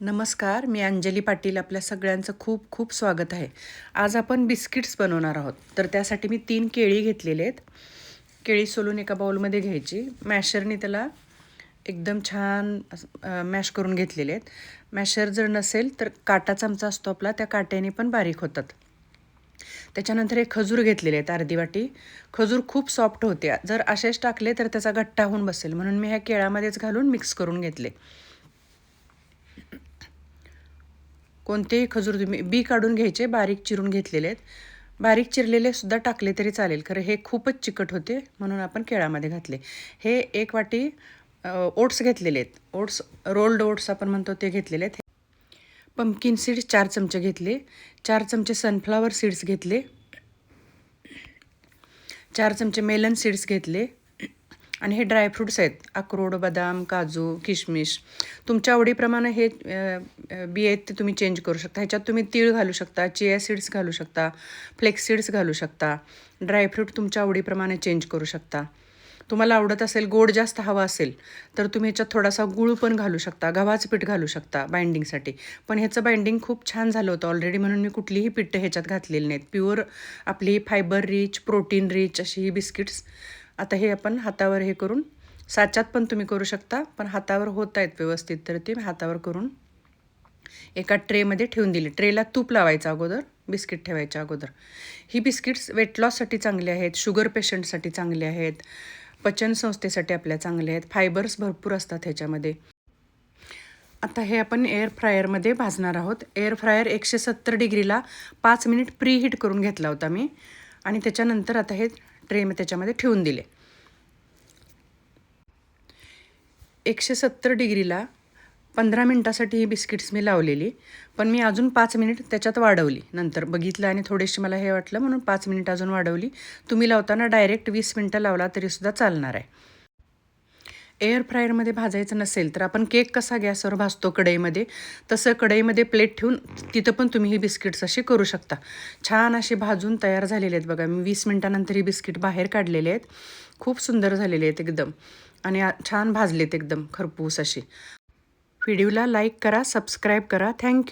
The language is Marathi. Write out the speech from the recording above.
नमस्कार, मी अंजली पाटील. आपल्या सगळ्यांचं खूप खूप स्वागत आहे. आज आपण बिस्किट्स बनवणार आहोत. तर त्यासाठी मी 3 केळी घेतलेले आहेत. केळी सोलून एका बाउलमध्ये घ्यायची. मॅशरने त्याला एकदम छान मॅश करून घेतलेले आहेत. मॅशर जर नसेल तर काटा चमचा असतो आपला, त्या काट्याने पण बारीक होतात. त्याच्यानंतर हे खजूर घेतलेले आहेत अर्धी वाटी. खजूर खूप सॉफ्ट होते. जर असेच टाकले तर त्याचा गट्टा होऊन बसेल, म्हणून मी ह्या केळामध्येच घालून मिक्स करून घेतले. कोणतेही खजूर तुम्ही बी काढून घ्यायचे, बारीक चिरून घेतलेले आहेत. बारीक चिरलेले सुद्धा टाकले तरी चालेल, खरं हे खूपच चिकट होते म्हणून आपण केळामध्ये घातले. हे 1 वाटी ओट्स घेतलेले आहेत. ओट्स, रोल्ड ओट्स आपण म्हणतो ते घेतलेले आहेत. पंपकिन सीड्स 4 चमचे घेतले. 4 चमचे सनफ्लावर सीड्स घेतले. 4 चमचे मेलन सीड्स घेतले. आणि हे ड्रायफ्रूट्स आहेत, अक्रोड, बदाम, काजू, किशमिश. तुमच्या आवडीप्रमाणे हे बी आहेत ते तुम्ही चेंज करू शकता. ह्याच्यात तुम्ही तीळ घालू शकता, चिया सीड्स घालू शकता, फ्लेक्स सीड्स घालू शकता. ड्रायफ्रूट तुमच्या आवडीप्रमाणे चेंज करू शकता. तुम्हाला आवडत असेल, गोड जास्त हवा असेल तर तुम्ही ह्याच्यात थोडासा गूळ पण घालू शकता, गव्हाचं पीठ घालू शकता बाइंडिंगसाठी. पण ह्याचं बाइंडिंग खूप छान झालं होतं ऑलरेडी, म्हणून मी कुठलीही पीठ ह्याच्यात घातलेली नाहीत. प्युअर आपली फायबर रिच, प्रोटीन रिच अशी ही बिस्किट्स. आता हे आपण हातावर हे करून, साच्यात पण तुम्ही करू शकता, पण हातावर होत आहेत व्यवस्थित तर ते हातावर करून एका ट्रेमध्ये ठेवून दिली. ट्रेला तूप लावायचं अगोदर, बिस्किट ठेवायच्या अगोदर. ही बिस्किट्स वेट लॉससाठी चांगले आहेत, शुगर पेशंटसाठी चांगले आहेत, पचनसंस्थेसाठी आपल्या चांगले आहेत, फायबर्स भरपूर असतात ह्याच्यामध्ये. आता हे आपण एअर फ्रायरमध्ये भाजणार आहोत. Air fryer 170 डिग्रीला 5 minute pre heat करून घेतला होता मी. आणि त्याच्यानंतर आता हे ट्रे त्याच्यामध्ये ठेवून दिले. 170 डिग्रीला 15 मिनटासाठी ही बिस्किट्स मी लावलेली, पण मी अजून 5 मिनिट त्याच्यात वाढवली. नंतर बघितलं आणि थोडीशी मला हे वाटलं म्हणून 5 मिनिट अजून वाढवली. तुम्ही लावताना डायरेक्ट 20 मिनटं लावला तरीसुद्धा चालणार आहे. एअर फ्रायरमध्ये भाजायचं नसेल तर आपण केक कसा गॅसवर भाजतो कढईमध्ये, तसं कढईमध्ये प्लेट ठेवून तिथं पण तुम्ही ही बिस्किट्स अशी करू शकता. छान असे भाजून तयार झालेले आहेत बघा. मी 20 मिनटानंतर ही बिस्किट बाहेर काढलेले आहेत. खूप सुंदर झालेले आहेत एकदम, आणि छान भाजलेत एकदम खरपूस अशी. व्हिडिओला लाईक करा, सबस्क्राईब करा. थँक्यू.